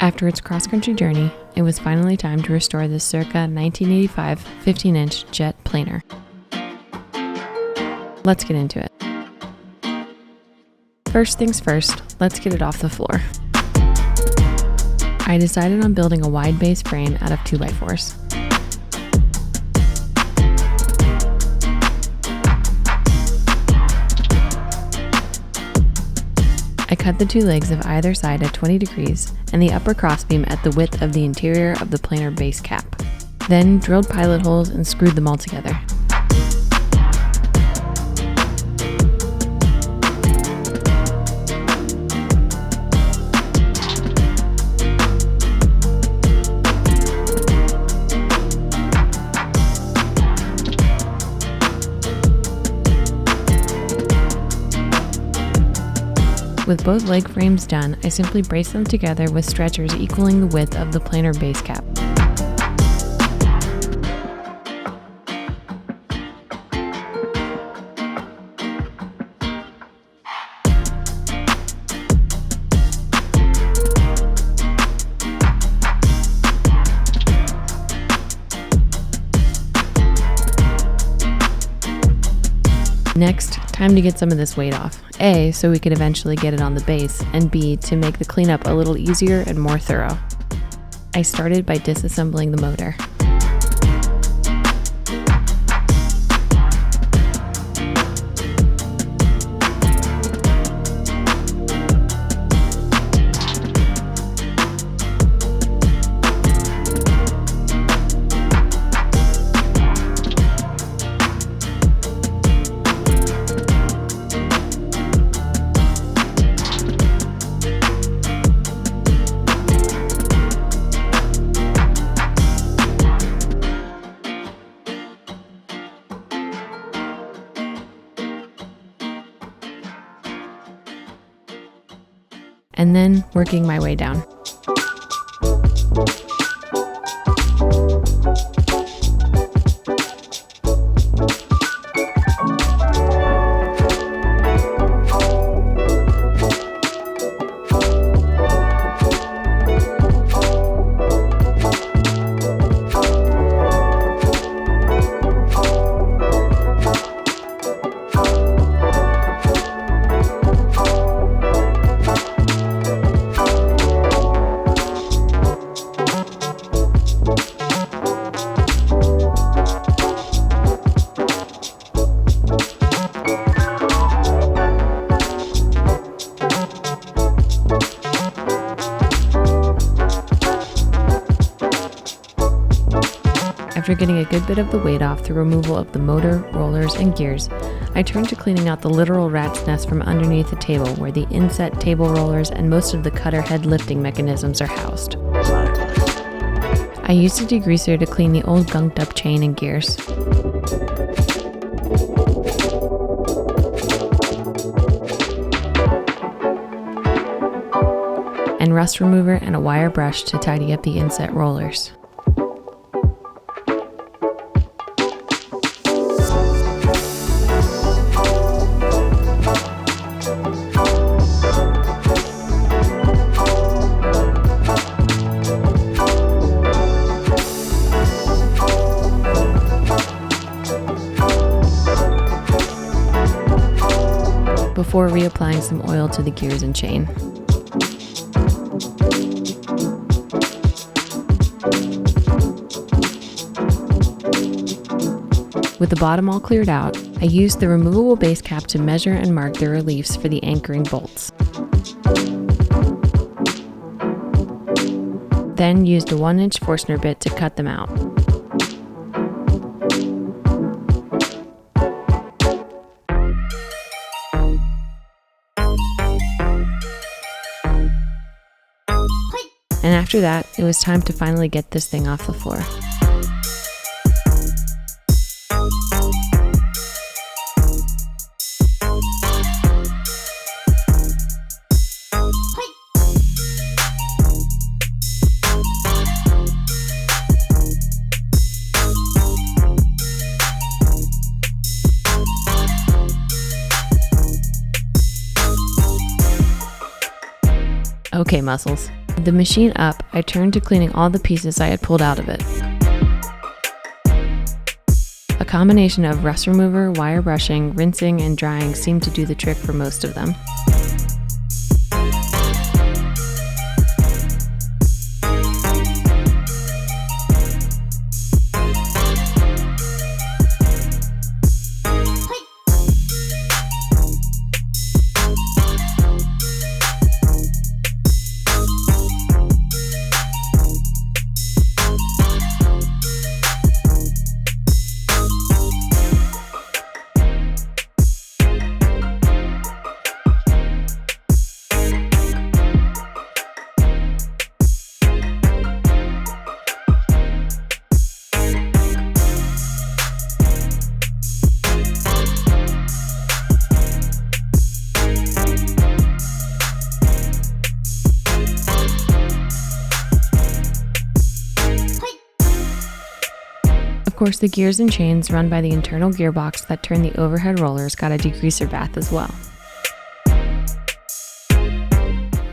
After its cross-country journey, it was finally time to restore the circa 1985 15-inch jet planer. Let's get into it. First things first, let's get it off the floor. I decided on building a wide base frame out of 2x4s. I cut the two legs of either side at 20 degrees and the upper crossbeam at the width of the interior of the planer base cap. Then drilled pilot holes and screwed them all together. With both leg frames done, I simply braced them together with stretchers equaling the width of the planer base cap. Next, time to get some of this weight off. A, so we could eventually get it on the base, and B, to make the cleanup a little easier and more thorough. I started by disassembling the motor. And then working my way down. After getting a good bit of the weight off through removal of the motor, rollers, and gears, I turned to cleaning out the literal rat's nest from underneath the table where the inset table rollers and most of the cutter head lifting mechanisms are housed. I used a degreaser to clean the old gunked up chain and gears. And rust remover and a wire brush to tidy up the inset rollers. Before reapplying some oil to the gears and chain. With the bottom all cleared out, I used the removable base cap to measure and mark the reliefs for the anchoring bolts. Then used a 1-inch Forstner bit to cut them out. And after that, it was time to finally get this thing off the floor. Okay, muscles, With the machine up, I turned to cleaning all the pieces I had pulled out of it. A combination of rust remover, wire brushing, rinsing, and drying seemed to do the trick for most of them. Of course, the gears and chains run by the internal gearbox that turn the overhead rollers got a degreaser bath as well.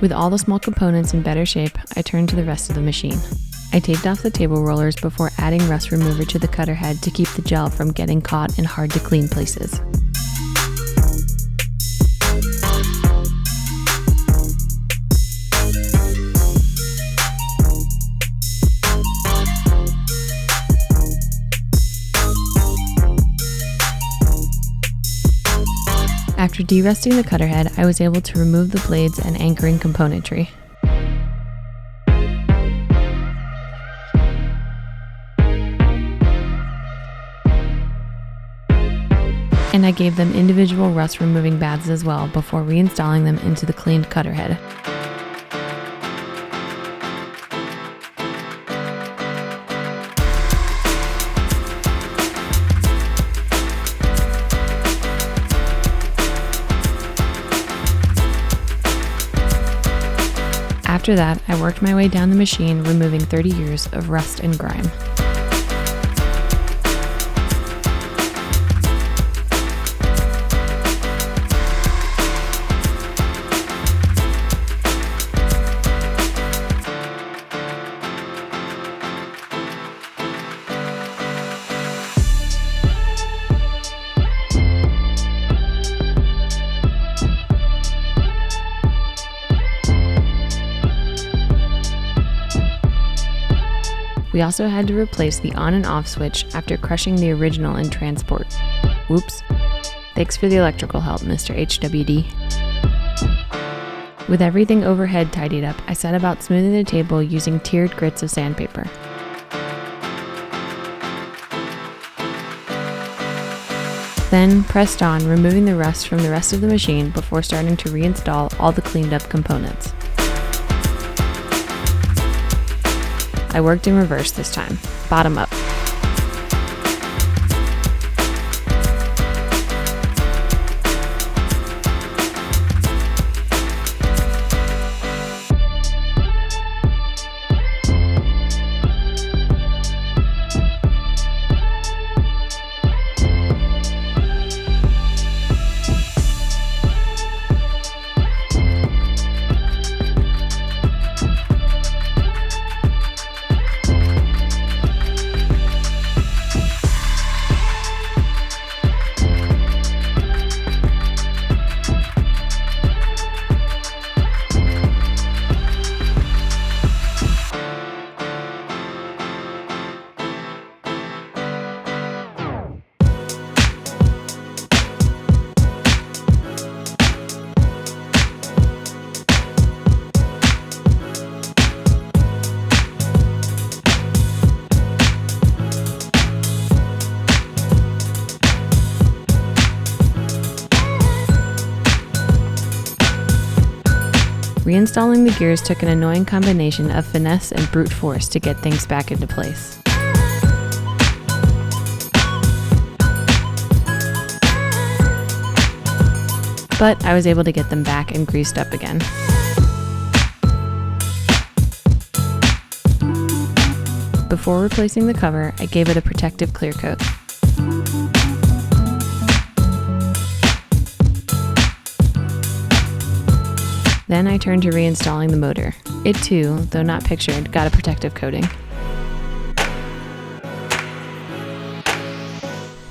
With all the small components in better shape, I turned to the rest of the machine. I taped off the table rollers before adding rust remover to the cutter head to keep the gel from getting caught in hard to clean places. After de-rusting the cutter head, I was able to remove the blades and anchoring componentry. And I gave them individual rust removing baths as well before reinstalling them into the cleaned cutter head. After that, I worked my way down the machine, removing 30 years of rust and grime. We also had to replace the on and off switch after crushing the original in transport. Whoops. Thanks for the electrical help, Mr. HWD. With everything overhead tidied up, I set about smoothing the table using tiered grits of sandpaper. Then pressed on, removing the rust from the rest of the machine before starting to reinstall all the cleaned up components. I worked in reverse this time, bottom up. Reinstalling the gears took an annoying combination of finesse and brute force to get things back into place. But I was able to get them back and greased up again. Before replacing the cover, I gave it a protective clear coat. Then I turned to reinstalling the motor. It too, though not pictured, got a protective coating.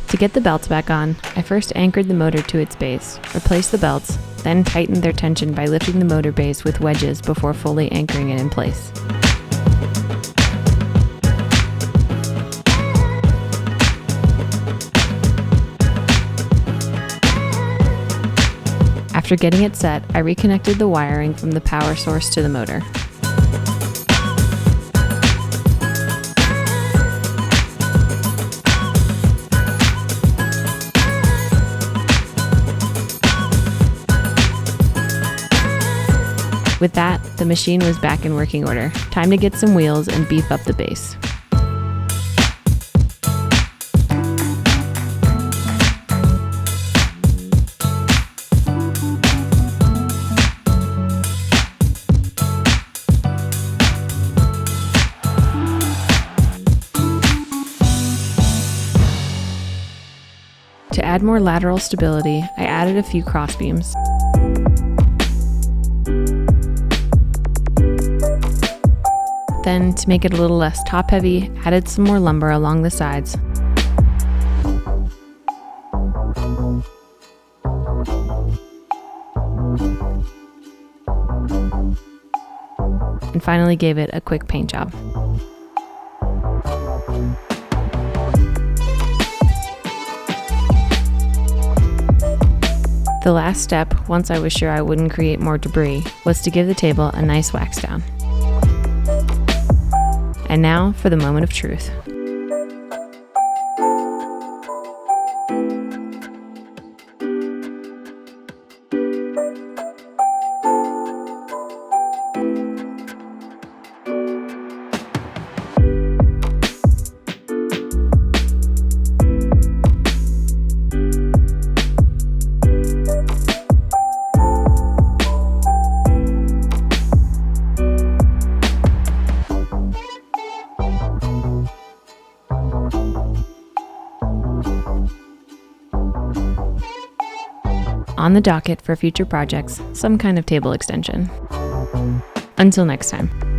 To get the belts back on, I first anchored the motor to its base, replaced the belts, then tightened their tension by lifting the motor base with wedges before fully anchoring it in place. After getting it set, I reconnected the wiring from the power source to the motor. With that, the machine was back in working order. Time to get some wheels and beef up the base. To add more lateral stability, I added a few crossbeams. Then, to make it a little less top-heavy, added some more lumber along the sides. And finally gave it a quick paint job. The last step, once I was sure I wouldn't create more debris, was to give the table a nice wax down. And now for the moment of truth. On the docket for future projects, some kind of table extension. Until next time.